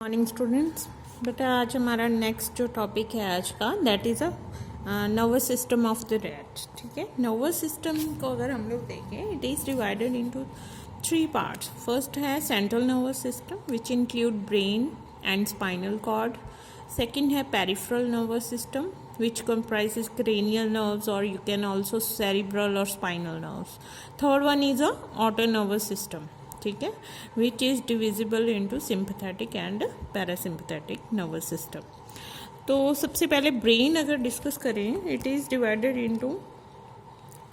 Morning students. बेटा आज हमारा नेक्स्ट जो टॉपिक है आज का that is a nervous system of the rat. ठीक है, नर्वस सिस्टम को अगर हम लोग देखें it is divided into 3 parts. First है central nervous system which include brain and spinal cord. Second है peripheral nervous system which comprises cranial nerves or you can also cerebral or spinal nerves. Third one is a autonomous system, ठीक है, which is divisible into sympathetic and parasympathetic nervous system. तो सबसे पहले brain अगर discuss करें it is divided into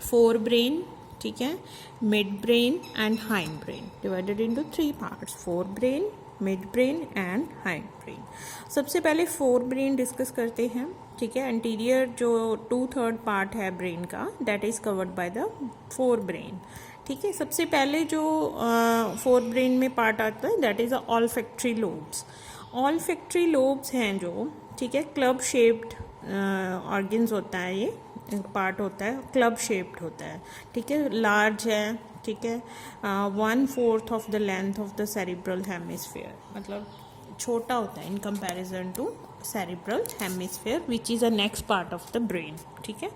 4 brain, ठीक है, mid brain and hind brain, divided into 3 parts, 4 brain, mid brain and hind brain. सबसे पहले 4 ब्रेन डिस्कस करते हैं। ठीक है, एंटीरियर जो 2/3 पार्ट है ब्रेन का that is covered by the 4 brain. ठीक है, सबसे पहले जो 4 ब्रेन में पार्ट आता है that is olfactory lobes. Olfactory lobes हैं जो, ठीक है, क्लब शेप्ड ऑर्गन्स होता है, ये पार्ट होता है, क्लब शेप्ड होता है, ठीक है, लार्ज है, ठीक है, 1/4 of the length of the cerebral hemisphere, मतलब छोटा होता है in comparison to cerebral hemisphere which is a next part of the brain. ठीक है,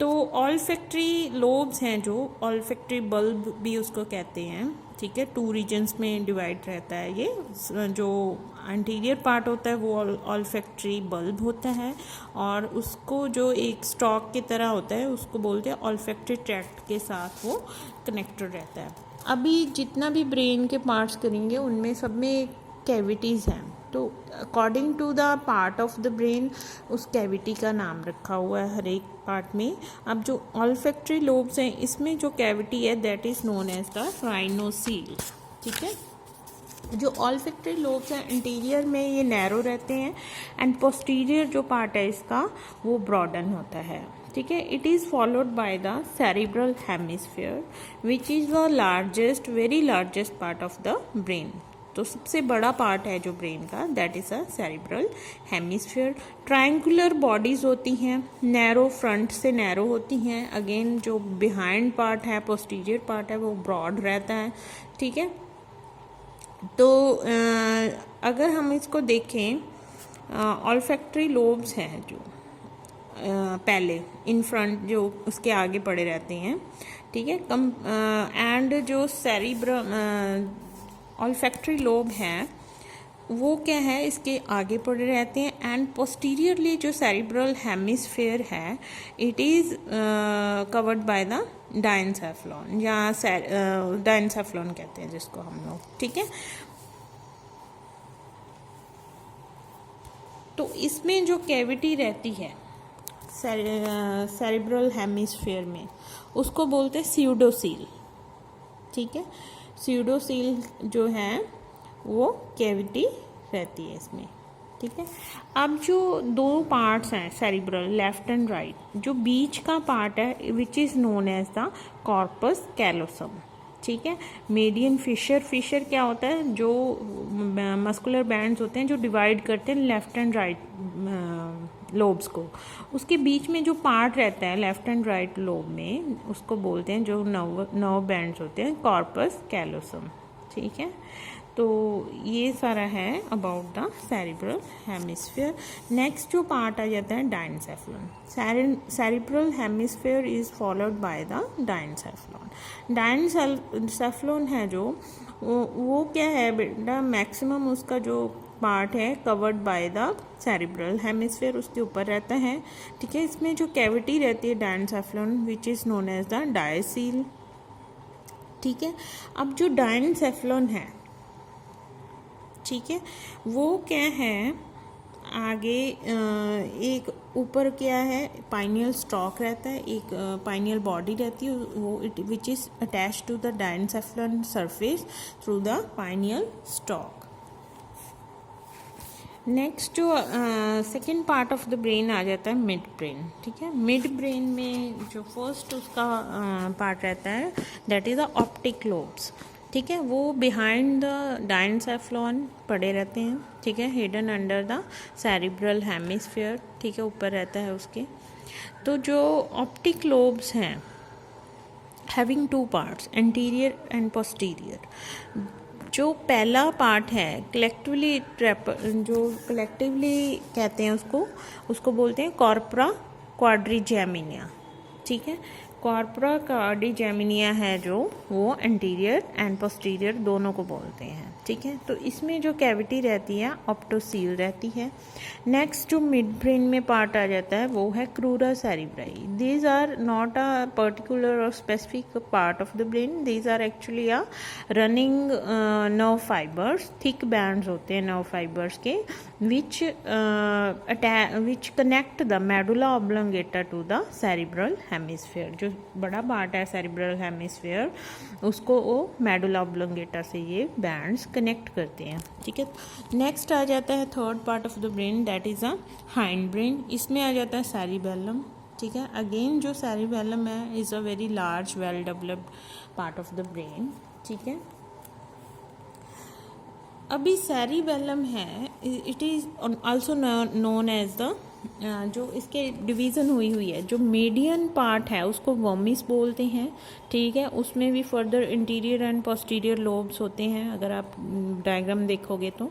तो ऑल्फैक्टरी लोब्स हैं जो, ऑल्फैक्टरी बल्ब भी उसको कहते हैं, ठीक है, 2 रीजन्स में डिवाइड रहता है ये। जो एंटीरियर पार्ट होता है वो ऑल्फैक्टरी बल्ब होता है और उसको जो एक स्टॉक की तरह होता है उसको बोलते हैं ऑल्फैक्टरी ट्रैक्ट के साथ वो कनेक्टेड रहता है। अभी जितना भी ब्रेन के पार्ट्स करेंगे उनमें सब में कैविटीज़ हैं, तो according to the part of the brain उस कैविटी का नाम रखा हुआ है हर एक पार्ट में। अब जो ऑल्फैक्टरी लोब्स हैं इसमें जो कैविटी है that is known as the rhinocoel. ठीक है, जो ऑल्फैक्टरी लोब्स हैं इंटीरियर में ये नैरो रहते हैं एंड पोस्टीरियर जो पार्ट है इसका वो ब्रॉडन होता है। ठीक है, it is followed by the cerebral hemisphere which is the largest, very largest part of the brain. तो सबसे बड़ा पार्ट है जो ब्रेन का that is a cerebral hemisphere. Triangular bodies होती हैं, नैरो, फ्रंट से नैरो होती हैं, अगेन जो बिहाइंड पार्ट है, पोस्टीरियर पार्ट है वो ब्रॉड रहता है। ठीक है, तो अगर हम इसको देखें ऑल्फैक्टरी लोब्स हैं जो पहले इन फ्रंट जो उसके आगे पड़े रहते हैं, ठीक है, एंड जो सेरिब्रल ऑल्फैक्टरी लोब हैं वो क्या है इसके आगे पड़े रहते हैं एंड पोस्टीरियरली जो सेरिब्रल हेमिस्फीयर है it is covered by the diencephalon या डायनसेफ्लॉन कहते हैं जिसको हम लोग। ठीक है, तो इसमें जो कैविटी रहती है सेरिब्रल हेमिस्फीयर में उसको बोलते हैं स्यूडोसील। ठीक है, स्यूडोसील जो है वो कैविटी रहती है इसमें। ठीक है, अब जो 2 पार्ट्स हैं सेरिब्रल लेफ्ट एंड राइट, जो बीच का पार्ट है which is known as the corpus callosum. ठीक है, मीडियन फिशर क्या होता है, जो मस्कुलर बैंड्स होते हैं जो डिवाइड करते हैं लेफ्ट एंड राइट लोब्स को, उसके बीच में जो पार्ट रहता है लेफ्ट एंड राइट लोब में उसको बोलते हैं, जो नर्व बैंड्स होते हैं, कॉर्पस कैलोसम। ठीक है, तो ये सारा है about the cerebral hemisphere. Next जो पार्ट आ जाता है diencephalon. Cerebral hemisphere is followed by the diencephalon. Diencephalon है जो वो क्या है बेटा, मैक्सिमम उसका जो पार्ट है covered by the cerebral hemisphere उसके ऊपर रहता है। ठीक है, इसमें जो कैविटी रहती है diencephalon which is known as the diacoel. ठीक है, अब जो डायनसेफ्लॉन है, ठीक है, वो क्या है आगे एक ऊपर क्या है पाइनियल स्टॉक रहता है, एक पाइनियल बॉडी रहती है वो which is attach to the diencephalon surface through the pineal stalk. Next जो second part of the brain आ जाता है मिड ब्रेन। ठीक है, मिड ब्रेन में जो फर्स्ट उसका पार्ट रहता है that is the optic lobes. ठीक है, वो बिहाइंड द डायनसेफ्लॉन पड़े रहते हैं। ठीक है, hidden under the cerebral hemisphere. ठीक है, ऊपर रहता है उसके। तो जो ऑप्टिक लोब्स हैं having 2 parts anterior and posterior, जो पहला पार्ट है कलेक्टिवली जो कलेक्टिवली कहते हैं उसको बोलते हैं कॉर्पोरा क्वाड्रिजेमिनिया, ठीक है। कॉर्पोरा क्वाड्रिजेमिनिया है जो वो एंटीरियर एंड पोस्टीरियर दोनों को बोलते हैं, ठीक है। तो इसमें जो कैविटी रहती है ऑप्टोसील रहती है। नेक्स्ट जो मिड ब्रेन में पार्ट आ जाता है वो है crura cerebri. These are not a particular और specific part of the brain, these are actually a running nerve fibres, thick bands होते हैं नर्व फाइबर्स के which connect the medulla oblongata to the cerebral hemisphere. जो बड़ा part है cerebral hemisphere उसको वो medulla oblongata से ये बैंड्स कनेक्ट करते हैं, ठीक है। नेक्स्ट आ जाता है third part of the brain, that is a hind brain. इसमें आ जाता है सेरिबेलम, ठीक है। अगेन जो सेरिबेलम है is a very large well developed part of the brain, ठीक है। अभी सेरिबेलम है, it is also known as the जो इसके डिवीज़न हुई है, जो मीडियन पार्ट है उसको वर्मिस बोलते हैं, ठीक है। उसमें भी further interior and posterior lobes होते हैं अगर आप डायग्राम देखोगे तो।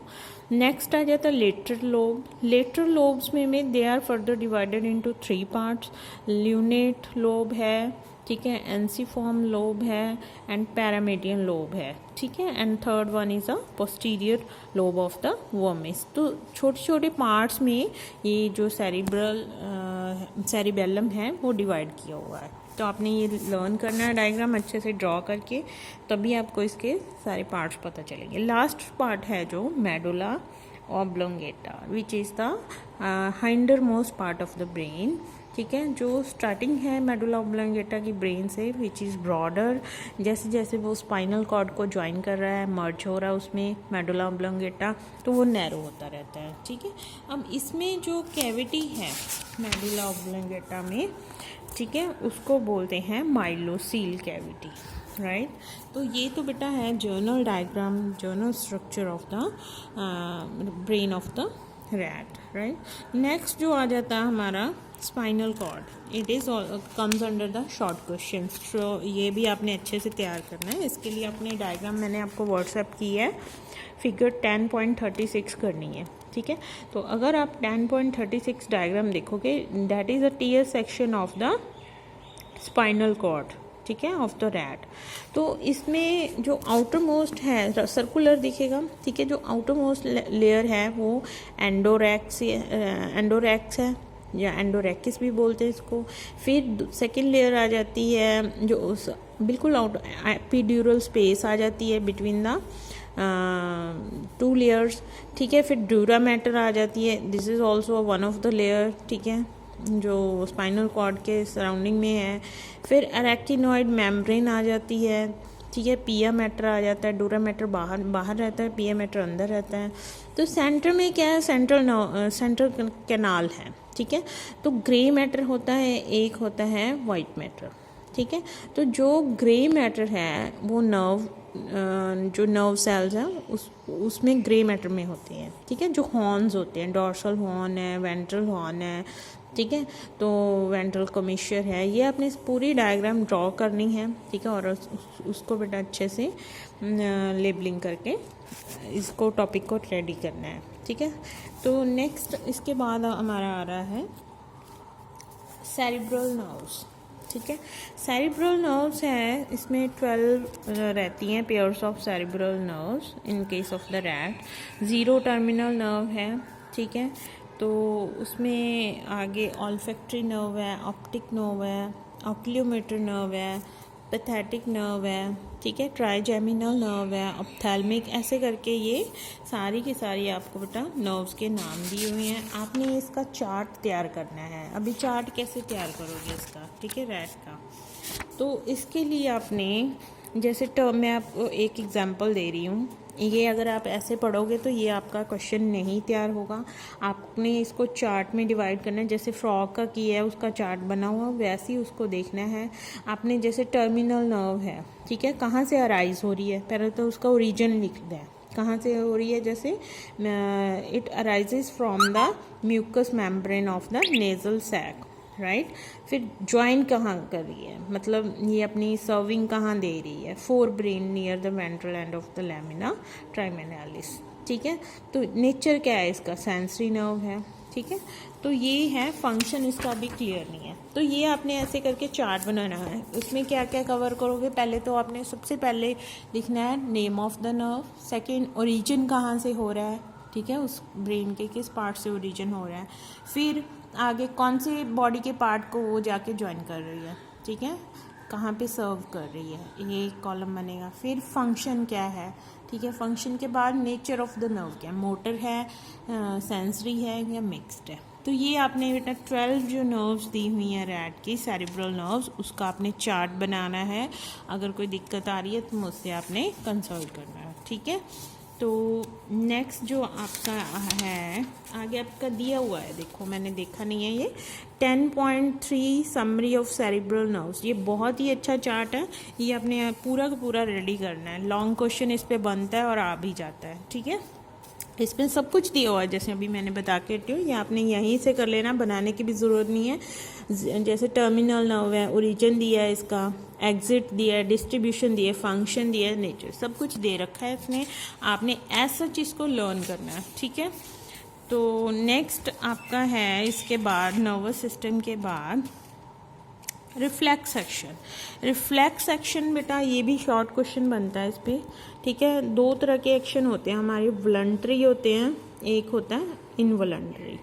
नेक्स्ट आ जाता है लेटरल लोब। लेटरल लोब्स में they are further divided into 3 parts. Lunate lobe है, ठीक है, एंसीफॉर्म लोब है एंड पैरामेडियन लोब है, ठीक है। And third one is a posterior lobe of the vermis. तो छोटे छोटे पार्ट्स में ये जो सेरिबेलम है वो डिवाइड किया हुआ है। तो आपने ये लर्न करना है डायग्राम अच्छे से ड्रॉ करके, तभी आपको इसके सारे पार्ट्स पता चलेंगे। लास्ट पार्ट है जो medulla oblongata which is the hinder most part of the brain, ठीक है। जो स्टार्टिंग है मेडुला ऑब्लोंगेटा की ब्रेन से विच इज़ ब्रॉडर, जैसे जैसे वो स्पाइनल कॉर्ड को ज्वाइन कर रहा है, मर्ज हो रहा है उसमें मेडुला ऑब्लोंगेटा, तो वो नैरो होता रहता है, ठीक है। अब इसमें जो कैविटी है मेडुला ऑब्लोंगेटा में, ठीक है, उसको बोलते हैं माइलोसील कैविटी, राइट। तो ये तो बेटा है general diagram, general structure of the brain of the rat, right. Next जो आ जाता है हमारा spinal cord, it is comes under the short question. तो ये भी आपने अच्छे से तैयार करना है। इसके लिए अपने डायग्राम मैंने आपको व्हाट्सएप की है, फिगर 10.36 करनी है, ठीक है। तो अगर आप 10.36 डायग्राम देखोगे, that is a tear section of the spinal cord, ठीक है, ऑफ द रैट। तो इसमें जो आउटर मोस्ट है सर्कुलर दिखेगा, ठीक है। जो आउटर मोस्ट लेयर है वो एंडोरेक्स है या एंडोरेक्स भी बोलते हैं इसको। फिर सेकेंड लेयर आ जाती है जो उस बिल्कुल आउट एपिड्यूरल स्पेस आ जाती है बिटवीन द 2 लेयर्स, ठीक है। फिर ड्यूरा मैटर आ जाती है, this is also one of the layer, ठीक है, जो स्पाइनल कॉर्ड के सराउंडिंग में है। फिर अरेक्टिनॉइड मेम्ब्रेन आ जाती है, ठीक है। पिया मैटर आ जाता है, डूरा मैटर बाहर रहता है, पिया मैटर अंदर रहता है। तो सेंटर में क्या है, सेंट्रल कैनाल है, ठीक है। तो ग्रे मैटर होता है, एक होता है वाइट मैटर, ठीक है। तो जो ग्रे मैटर है वो जो नर्व सेल्स हैं उसमें ग्रे मैटर में होते हैं, ठीक है। जो हॉर्न्स होते हैं, डॉर्सल हॉर्न है, वेंट्रल हॉर्न है, ठीक है। तो वेंट्रल कमिश्चर है, ये आपने पूरी डायग्राम ड्रॉ करनी है, ठीक है। और उसको बेटा अच्छे से लेबलिंग करके इसको टॉपिक को रेडी करना है, ठीक है। तो नेक्स्ट इसके बाद हमारा आ रहा है सेरिब्रल नर्व्स, ठीक है। सेरिब्रल नर्व्स है, इसमें 12 रहती हैं pairs of cerebral nerves in case of the rat. 0 terminal nerve है, ठीक है। तो उसमें आगे ऑल्फैक्टरी नर्व है, ऑप्टिक नर्व है, ऑक्यूलोमोटर नर्व है, पैथेटिक नर्व है, ठीक है, ट्राइजेमिनल नर्व है, ऑप्थेल्मिक, ऐसे करके ये सारी की सारी आपको बेटा नर्व्स के नाम दिए हुए हैं। आपने इसका चार्ट तैयार करना है। अभी चार्ट कैसे तैयार करोगे इसका, ठीक है, रैट का। तो इसके लिए आपने जैसे टर्म में आपको एक एग्जांपल दे रही हूँ, ये अगर आप ऐसे पढ़ोगे तो ये आपका क्वेश्चन नहीं तैयार होगा। आपने इसको चार्ट में डिवाइड करना है, जैसे फ्रॉग का किया है उसका चार्ट बना हुआ वैसे ही उसको देखना है आपने। जैसे टर्मिनल नर्व है, ठीक है, कहाँ से अराइज हो रही है, पहले तो उसका ओरिजिन लिखना है, कहाँ से हो रही है। जैसे it arises from the mucous membrane of the nasal sac, right. फिर ज्वाइन कहाँ कर रही है, मतलब ये अपनी सर्विंग कहाँ दे रही है, fore brain near the ventral end of the lamina terminalis, ठीक है। तो नेचर क्या है इसका, सेंसरी नर्व है, ठीक है। तो ये है फंक्शन, इसका अभी क्लियर नहीं है। तो ये आपने ऐसे करके चार्ट बनाना है, उसमें क्या क्या कवर करोगे, पहले तो आपने सबसे पहले लिखना है name of the nerve, second origin कहाँ से हो रहा है, ठीक है, उस ब्रेन के किस पार्ट से ओरिजिन हो रहा है, फिर आगे कौन से बॉडी के पार्ट को वो जाके ज्वाइन कर रही है, ठीक है, कहाँ पे सर्व कर रही है, ये एक कॉलम बनेगा। फिर फंक्शन क्या है, ठीक है, फंक्शन के बाद नेचर ऑफ द नर्व क्या, मोटर है, सेंसरी है या मिक्स्ड है। तो ये आपने बेटा 12 जो नर्व्स दी हुई हैं रैट की, सेरिब्रल नर्व्स, उसका आपने चार्ट बनाना है। अगर कोई दिक्कत आ रही है तो मुझसे आपने कंसल्ट करना है, ठीक है। तो नेक्स्ट जो आपका है आगे आपका दिया हुआ है, देखो मैंने देखा नहीं है, ये 10.3 समरी ऑफ सेरिब्रल नर्व्स, ये बहुत ही अच्छा चार्ट है, ये आपने पूरा का पूरा रेडी करना है। लॉन्ग क्वेश्चन इस पे बनता है और आ भी जाता है, ठीक है। इसमें सब कुछ दिया हुआ है, जैसे अभी मैंने बता के हूँ, ये आपने यहीं से कर लेना, बनाने की भी ज़रूरत नहीं है। जैसे टर्मिनल नर्व है, ओरिजिन दिया है इसका, एग्जिट दिया है, डिस्ट्रीब्यूशन दिया है, फंक्शन दिया है, नेचर, सब कुछ दे रखा है इसमें, आपने ऐसा चीज़ को लर्न करना है, ठीक है। तो नेक्स्ट आपका है इसके बाद नर्वस सिस्टम के बाद रिफ्लेक्स एक्शन। रिफ्लेक्स एक्शन बेटा ये भी शॉर्ट क्वेश्चन बनता है इस पर, ठीक है। दो तरह के एक्शन होते हैं हमारे, वॉलंटरी होते हैं, एक होता है इनवॉलंटरी।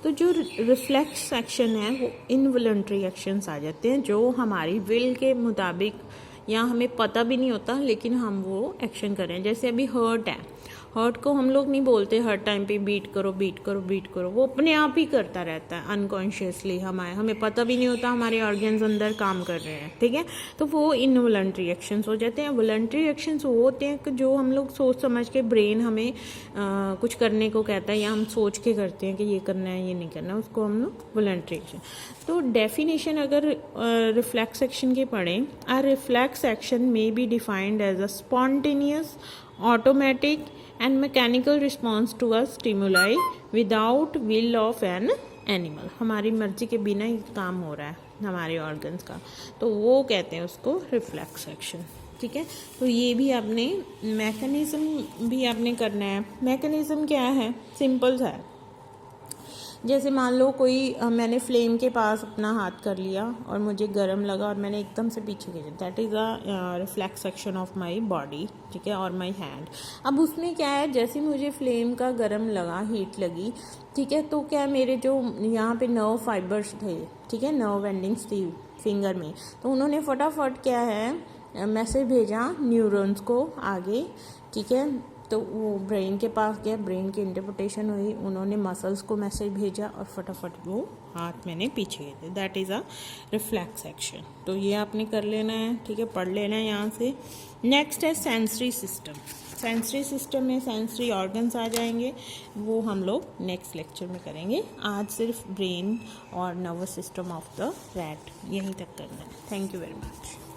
तो जो रिफ्लेक्स एक्शन है वो इनवॉलंटरी एक्शंस आ जाते हैं, जो हमारी विल के मुताबिक या हमें पता भी नहीं होता लेकिन हम वो एक्शन कर रहे हैं। जैसे अभी हर्ट है, हर्ट को हम लोग नहीं बोलते हर टाइम पे बीट करो बीट करो बीट करो, वो अपने आप ही करता रहता है अनकॉन्शियसली, हमें पता भी नहीं होता हमारे ऑर्गन्स अंदर काम कर रहे हैं, ठीक है। तो वो इनवॉलंटरी एक्शंस हो जाते हैं। वॉलंटरी एक्शंस वो होते हैं कि जो हम लोग सोच समझ के, ब्रेन हमें कुछ करने को कहता है या हम सोच के करते हैं कि ये करना है ये नहीं करना, उसको हम लोग वॉलंटरी एक्शन। तो डेफिनेशन अगर रिफ्लेक्स एक्शन की पढ़ें, uh reflex action may be defined as a spontaneous, automatic and mechanical response to a stimuli without will of an animal, हमारी मर्जी के बिना ही काम हो रहा है हमारे ऑर्गन्स का, तो वो कहते हैं उसको रिफ्लेक्स एक्शन, ठीक है। तो ये भी आपने मैकेनिज्म भी आपने करना है। मैकेनिज्म क्या है, सिंपल सा है। जैसे मान लो कोई मैंने फ्लेम के पास अपना हाथ कर लिया और मुझे गर्म लगा और मैंने एकदम से पीछे खींचा, that is a reflex action of my body, ठीक है, और माय हैंड। अब उसमें क्या है, जैसे मुझे फ्लेम का गर्म लगा, हीट लगी, ठीक है, तो क्या मेरे जो यहाँ पे नर्व फाइबर्स थे, ठीक है, नर्व एंडिंग्स थी फिंगर में, तो उन्होंने फटाफट क्या है मैसेज भेजा न्यूरॉन्स को आगे, ठीक है। तो वो ब्रेन के पास गया, ब्रेन की इंटरप्रिटेशन हुई, उन्होंने मसल्स को मैसेज भेजा और फटाफट वो हाथ मैंने पीछे गए थे, that is a reflex action. तो ये आपने कर लेना है, ठीक है, पढ़ लेना है यहाँ से। नेक्स्ट है सेंसरी सिस्टम। सेंसरी सिस्टम में सेंसरी ऑर्गन्स आ जाएंगे, वो हम लोग नेक्स्ट लेक्चर में करेंगे। आज सिर्फ ब्रेन और nervous system of the rat यहीं तक करना है। Thank you very much.